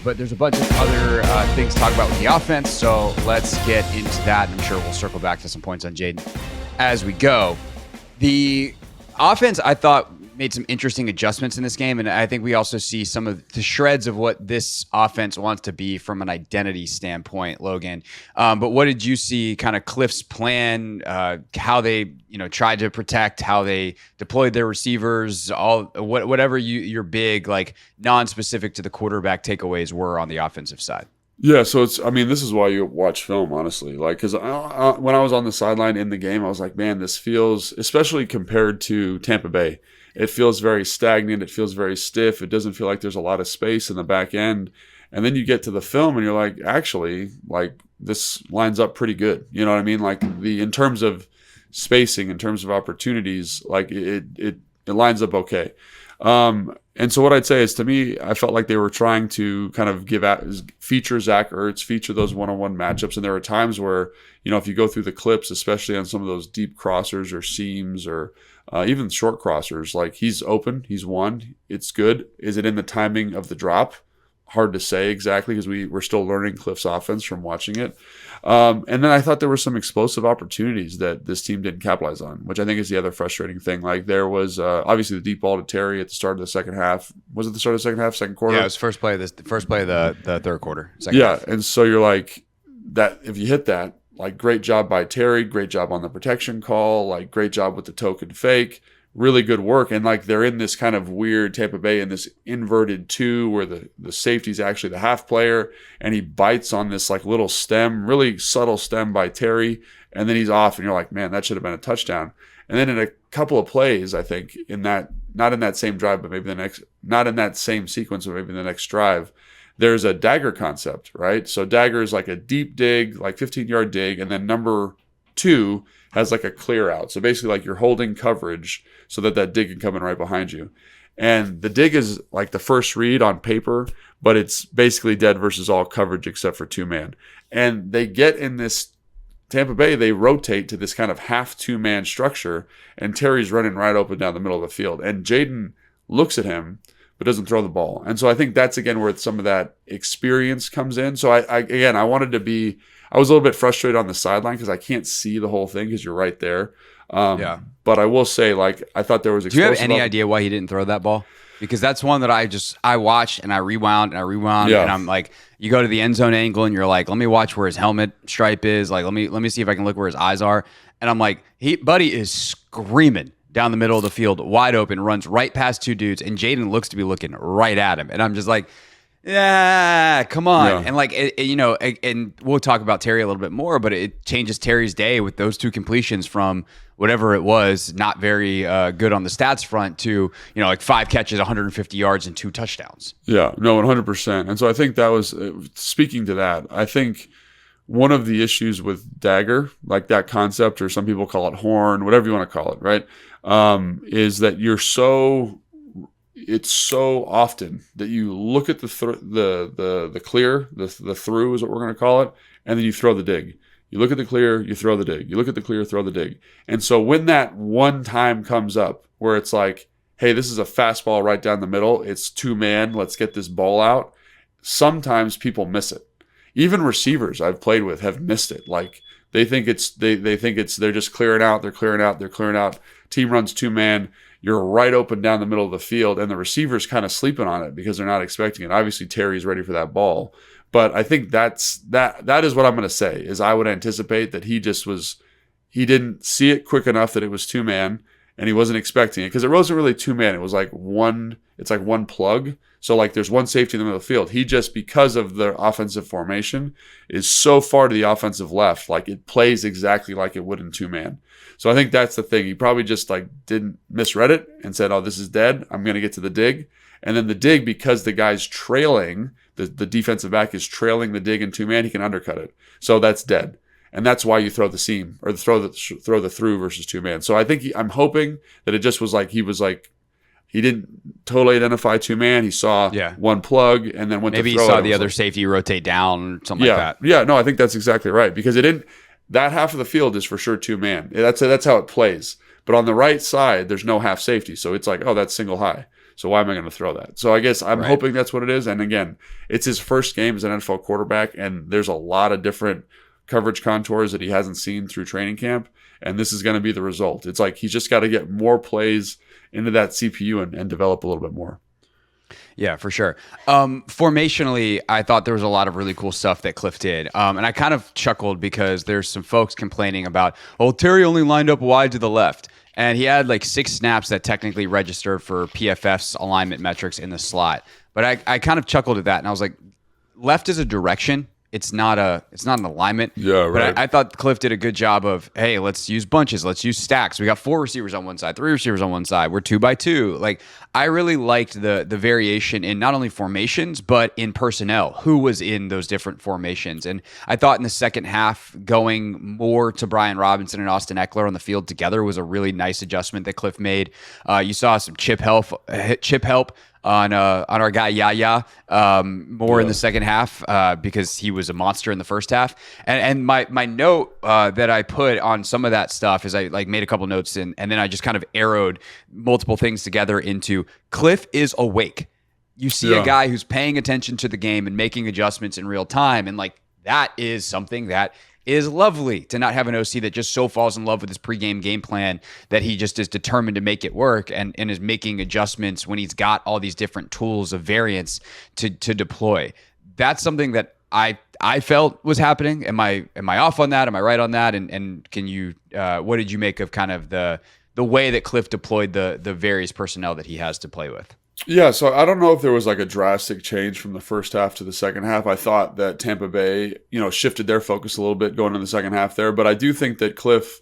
but there's a bunch of other things to talk about with the offense. So let's get into that. I'm sure we'll circle back to some points on Jaden as we go. The offense, I thought, made some interesting adjustments in this game, and I think we also see some of the shreds of what this offense wants to be from an identity standpoint, Logan. But what did you see kind of Kliff's plan, how they tried to protect, how they deployed their receivers, whatever your big, like, non-specific to the quarterback takeaways were on the offensive side? Yeah, so this is why you watch film, honestly. Like, because when I was on the sideline in the game, I was like, man, this feels, especially compared to Tampa Bay, it feels very stagnant. It feels very stiff. It doesn't feel like there's a lot of space in the back end. And then you get to the film and you're like, actually, like, this lines up pretty good. You know what I mean? Like, in terms of spacing, in terms of opportunities, like, it lines up okay. And so what I'd say is, to me, I felt like they were trying to kind of feature Zach Ertz, feature those one-on-one matchups. And there were times where, if you go through the clips, especially on some of those deep crossers or seams or even short crossers, like, he's open, he's one, it's good. Is it in the timing of the drop? Hard to say exactly, because we're still learning Kliff's offense from watching it. And then I thought there were some explosive opportunities that this team didn't capitalize on, which I think is the other frustrating thing. Like, there was obviously the deep ball to Terry at the start of the second half. Was it the start of the second half, second quarter? Yeah, it was first play of the third quarter. Half. And so you're like, that if you hit that, like, great job by Terry, great job on the protection call, like, great job with the token fake. Really good work. And, like, they're in this kind of weird Tampa Bay in this inverted 2 where the safety's actually the half player, and he bites on this, like, little stem, really subtle stem by Terry, and then he's off, and you're like, man, that should have been a touchdown. And then in a couple of plays, I think, not in that same drive, but maybe not in that same sequence, but maybe the next drive, there's a dagger concept, right? So dagger is like a deep dig, like 15-yard dig, and then number 2 has like a clear out. So basically, like, you're holding coverage so that dig can come in right behind you. And the dig is like the first read on paper, but it's basically dead versus all coverage except for 2-man. And they get in this Tampa Bay, they rotate to this kind of half 2-man structure, and Terry's running right open down the middle of the field. And Jaden looks at him, but doesn't throw the ball. And so I think that's, again, where some of that experience comes in. So I was a little bit frustrated on the sideline because I can't see the whole thing because you're right there. But I will say, like, I thought there was. Do you have any idea why he didn't throw that ball? Because that's one that I watched and I rewound and I'm like, you go to the end zone angle and you're like, let me watch where his helmet stripe is. Like, let me see if I can look where his eyes are. And I'm like, buddy is screaming down the middle of the field, wide open, runs right past 2 dudes, and Jaden looks to be looking right at him. And I'm just like, yeah, come on. Yeah. And, like, and we'll talk about Terry a little bit more, but it changes Terry's day with those 2 completions from whatever it was, not very good on the stats front, to, like 5 catches, 150 yards, and 2 touchdowns. Yeah, no, 100%. And so I think that was, speaking to that, I think one of the issues with dagger, like that concept, or some people call it horn, whatever you want to call it, right, is that it's so often that you look at the clear, the through is what we're going to call it, and then you throw the dig. You look at the clear, you throw the dig. You look at the clear, throw the dig. And so when that one time comes up where it's like, hey, this is a fastball right down the middle, it's 2-man, let's get this ball out, sometimes people miss it. Even receivers I've played with have missed it. Like, they think they're just clearing out, they're clearing out. Team runs 2-man, you're right open down the middle of the field, and the receiver's kind of sleeping on it because they're not expecting it. Obviously, Terry's ready for that ball. But I think that is what I'm going to say, is I would anticipate that he didn't see it quick enough that it was 2-man, and he wasn't expecting it, because it wasn't really 2-man. It was like one plug. So, like, there's one safety in the middle of the field. He just, because of the offensive formation, is so far to the offensive left, like, it plays exactly like it would in 2-man. So I think that's the thing. He probably just, like, didn't misread it and said, oh, this is dead, I'm going to get to the dig. And then the dig, because the guy's trailing, the defensive back is trailing the dig in 2-man, he can undercut it. So that's dead. And that's why you throw the seam, or throw the through versus 2-man. So I think I'm hoping that it just was like, he didn't totally identify 2-man. He saw one plug and then went maybe to throw. Maybe he saw the other safety rotate down or something like that. Yeah, no, I think that's exactly right, because it didn't. That half of the field is for sure 2-man. That's how it plays. But on the right side, there's no half safety, so it's like, oh, that's single high. So why am I going to throw that? So I guess I'm Right. hoping that's what it is. And again, it's his first game as an NFL quarterback, and there's a lot of different coverage contours that he hasn't seen through training camp. And this is going to be the result. It's like he's just got to get more plays into that CPU and develop a little bit more. Yeah, for sure. Formationally, I thought there was a lot of really cool stuff that Kliff did. And I kind of chuckled because there's some folks complaining about, oh, Terry only lined up wide to the left. And he had like 6 snaps that technically registered for PFF's alignment metrics in the slot. But I kind of chuckled at that, and I was like, left is a direction. It's not an alignment. Yeah, right. But I thought Kliff did a good job of, hey, let's use bunches. Let's use stacks. We got 4 receivers on one side, 3 receivers on one side. We're 2 by 2. Like, I really liked the variation in not only formations, but in personnel, who was in those different formations. And I thought in the second half, going more to Brian Robinson and Austin Eckler on the field together was a really nice adjustment that Kliff made. You saw some chip help on our guy Yaya more in the second half because he was a monster in the first half. And my note that I put on some of that stuff is I like made a couple notes and then I just kind of arrowed multiple things together into Kliff is awake. You see a guy who's paying attention to the game and making adjustments in real time, and like that is something that is lovely, to not have an OC that just so falls in love with his pregame game plan that he just is determined to make it work and is making adjustments when he's got all these different tools of variance to deploy. That's something that I felt was happening. Am I off on that? Am I right on that? And can you what did you make of kind of the way that Kliff deployed the various personnel that he has to play with? Yeah, so I don't know if there was like a drastic change from the first half to the second half. I thought that Tampa Bay, shifted their focus a little bit going in the second half there. But I do think that Kliff,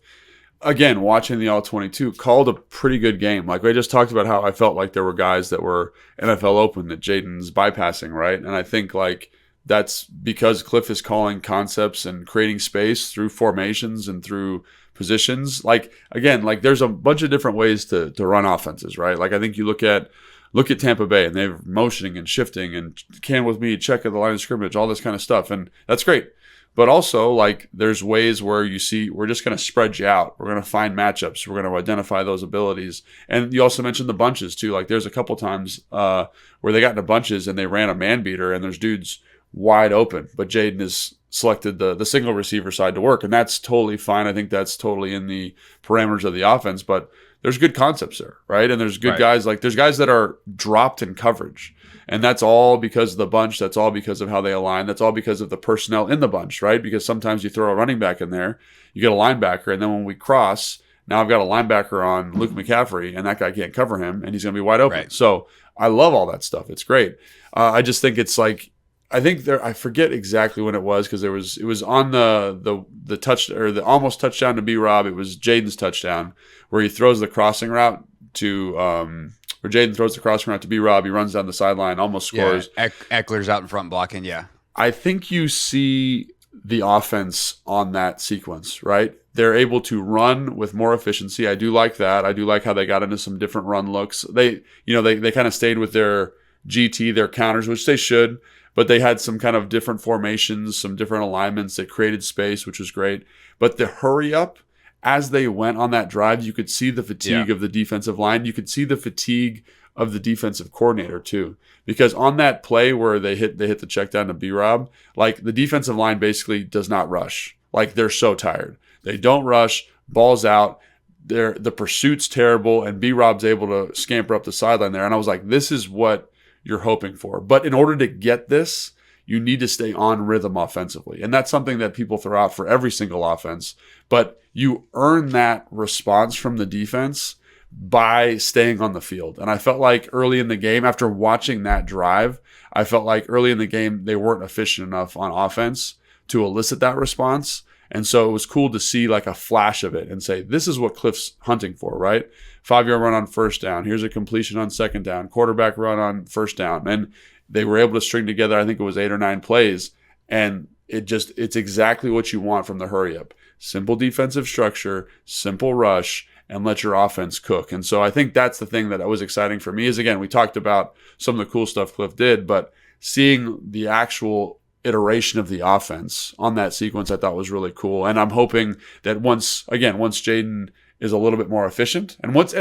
again, watching the All-22, called a pretty good game. Like we just talked about how I felt like there were guys that were NFL open that Jaden's bypassing, right? And I think like that's because Kliff is calling concepts and creating space through formations and through positions. Like, again, like there's a bunch of different ways to run offenses, right? Like I think you look at Tampa Bay and they're motioning and shifting and can with me, check at the line of scrimmage, all this kind of stuff. And that's great. But also, like, there's ways where you see we're just going to spread you out. We're going to find matchups. We're going to identify those abilities. And you also mentioned the bunches, too. Like, there's a couple times where they got into bunches and they ran a man beater and there's dudes wide open. But Jaden has selected the single receiver side to work. And that's totally fine. I think that's totally in the parameters of the offense. But there's good concepts there, right? And there's good guys, like there's guys that are dropped in coverage. And that's all because of the bunch. That's all because of how they align. That's all because of the personnel in the bunch, right? Because sometimes you throw a running back in there, you get a linebacker, and then when we cross, now I've got a linebacker on Luke McCaffrey, and that guy can't cover him, and he's going to be wide open. Right. So I love all that stuff. It's great. I just think it's like, I forget exactly when it was because it was on the touch or the almost touchdown to B-Rob. It was Jaden's touchdown where he throws the crossing route to where Jaden throws the crossing route to B-Rob. He runs down the sideline, almost scores. Yeah, Eckler's out in front blocking. Yeah, I think you see the offense on that sequence, right? They're able to run with more efficiency. I do like that. I do like how they got into some different run looks. They kind of stayed with their GT, their counters, which they should. But they had some kind of different formations, some different alignments that created space, which was great. But the hurry up, as they went on that drive, you could see the fatigue of the defensive line. You could see the fatigue of the defensive coordinator too. Because on that play where they hit the check down to B-Rob, like the defensive line basically does not rush. Like they're so tired. They don't rush, ball's out. The pursuit's terrible, and B-Rob's able to scamper up the sideline there. And I was like, this is what you're hoping for. But in order to get this, you need to stay on rhythm offensively. And that's something that people throw out for every single offense. But you earn that response from the defense by staying on the field. And I felt like early in the game, after watching that drive, I felt like early in the game, they weren't efficient enough on offense to elicit that response. And so it was cool to see like a flash of it and say, this is what Kliff's hunting for, right? 5-yard run on first down. Here's a completion on second down. Quarterback run on first down. And they were able to string together, I think it was 8 or 9 plays. And it's exactly what you want from the hurry up. Simple defensive structure, simple rush, and let your offense cook. And so I think that's the thing that was exciting for me is, again, we talked about some of the cool stuff Kliff did, but seeing the actual iteration of the offense on that sequence I thought was really cool. And I'm hoping that once Jaden is a little bit more efficient. And once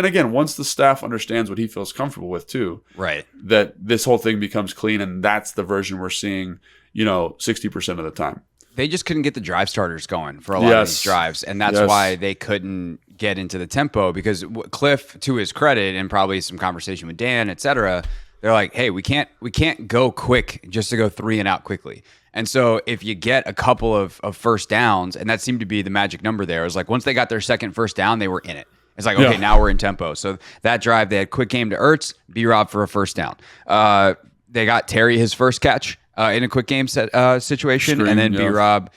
the staff understands what he feels comfortable with too, right, that this whole thing becomes clean, and that's the version we're seeing, 60% of the time. They just couldn't get the drive starters going for a lot of these drives, and that's why they couldn't get into the tempo, because Kliff, to his credit, and probably some conversation with Dan, et cetera, they're like, hey, we can't go quick just to go 3 and out quickly. And so if you get a couple of first downs, and that seemed to be the magic number there, it was like once they got their second first down, they were in it. It's like, okay, now we're in tempo. So that drive, they had quick game to Ertz, B-Rob for a first down. They got Terry his first catch in a quick game situation, and then B-Rob,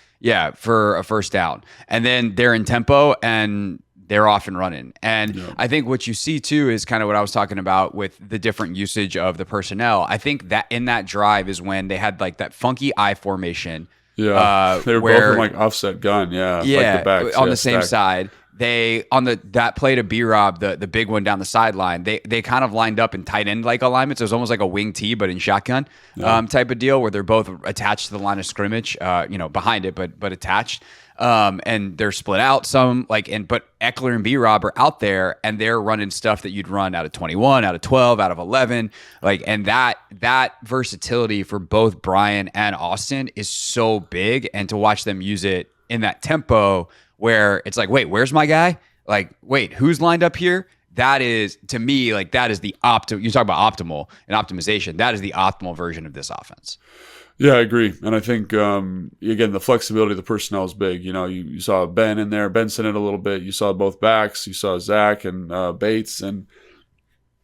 for a first down. And then they're in tempo, and they're off and running. And I think what you see too is kind of what I was talking about with the different usage of the personnel. I think that in that drive is when they had like that funky I formation. Yeah, they were both in like offset gun. Yeah, like the backs, on the same side. They on that play to B-Rob, the big one down the sideline. They kind of lined up in tight end like alignment. So it was almost like a wing T, but in shotgun type of deal, where they're both attached to the line of scrimmage, behind it, but attached. And they're split out some, but Eckler and B-Rob are out there, and they're running stuff that you'd run out of 21, out of 12, out of 11. And that versatility for both Brian and Austin is so big. And to watch them use it in that tempo where it's like, wait, where's my guy? Like, wait, who's lined up here? That is, to me, that is the you talk about optimal and optimization. That is the optimal version of this offense. Yeah, I agree. And I think, again, the flexibility of the personnel is big. You saw Ben in there, Benson in a little bit. You saw both backs. You saw Zach and Bates. And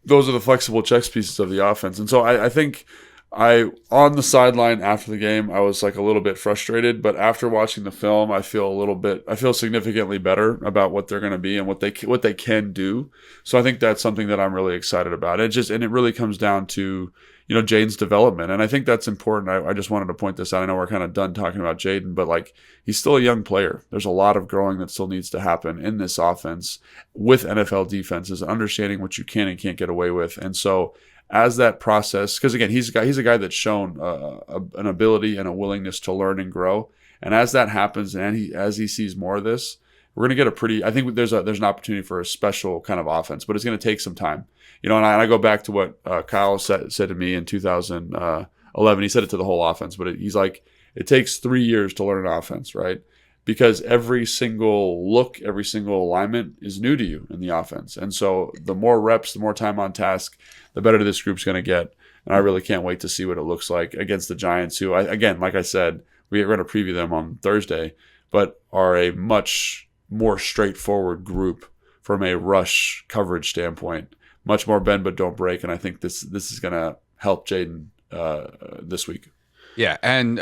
those are the flexible chess pieces of the offense. And so I think on the sideline after the game, I was a little bit frustrated. But after watching the film, I feel significantly better about what they're going to be and what they can do. So I think that's something that I'm really excited about. And it really comes down to Jaden's development. And I think that's important. I just wanted to point this out. I know we're kind of done talking about Jaden, but he's still a young player. There's a lot of growing that still needs to happen in this offense with NFL defenses, understanding what you can and can't get away with. And so as that process, because again, he's a guy that's shown an ability and a willingness to learn and grow. And as that happens, and as he sees more of this, we're going to get I think there's an opportunity for a special kind of offense, but it's going to take some time. And I go back to what Kyle said to me in 2011. He said it to the whole offense, but he's like, it takes 3 years to learn an offense, right? Because every single look, every single alignment is new to you in the offense. And so the more reps, the more time on task, the better this group's going to get. And I really can't wait to see what it looks like against the Giants, who, again, like I said, we're going to preview them on Thursday, but are a much more straightforward group from a rush coverage standpoint. Much more bend but don't break, and I think this is going to help Jaden this week. Yeah, and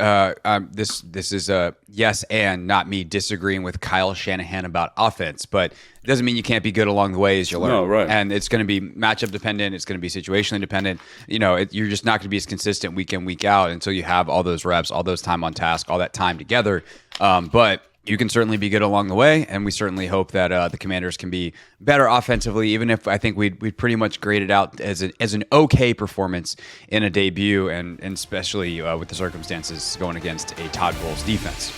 this is a yes and not me disagreeing with Kyle Shanahan about offense, but it doesn't mean you can't be good along the way as you learn. No, right. And it's going to be matchup dependent. It's going to be situationally dependent. You're just not going to be as consistent week in, week out until you have all those reps, all those time on task, all that time together. But you can certainly be good along the way, and we certainly hope that the Commanders can be better offensively, even if I think we'd pretty much graded out as an okay performance in a debut, and especially with the circumstances going against a Todd Bowles defense.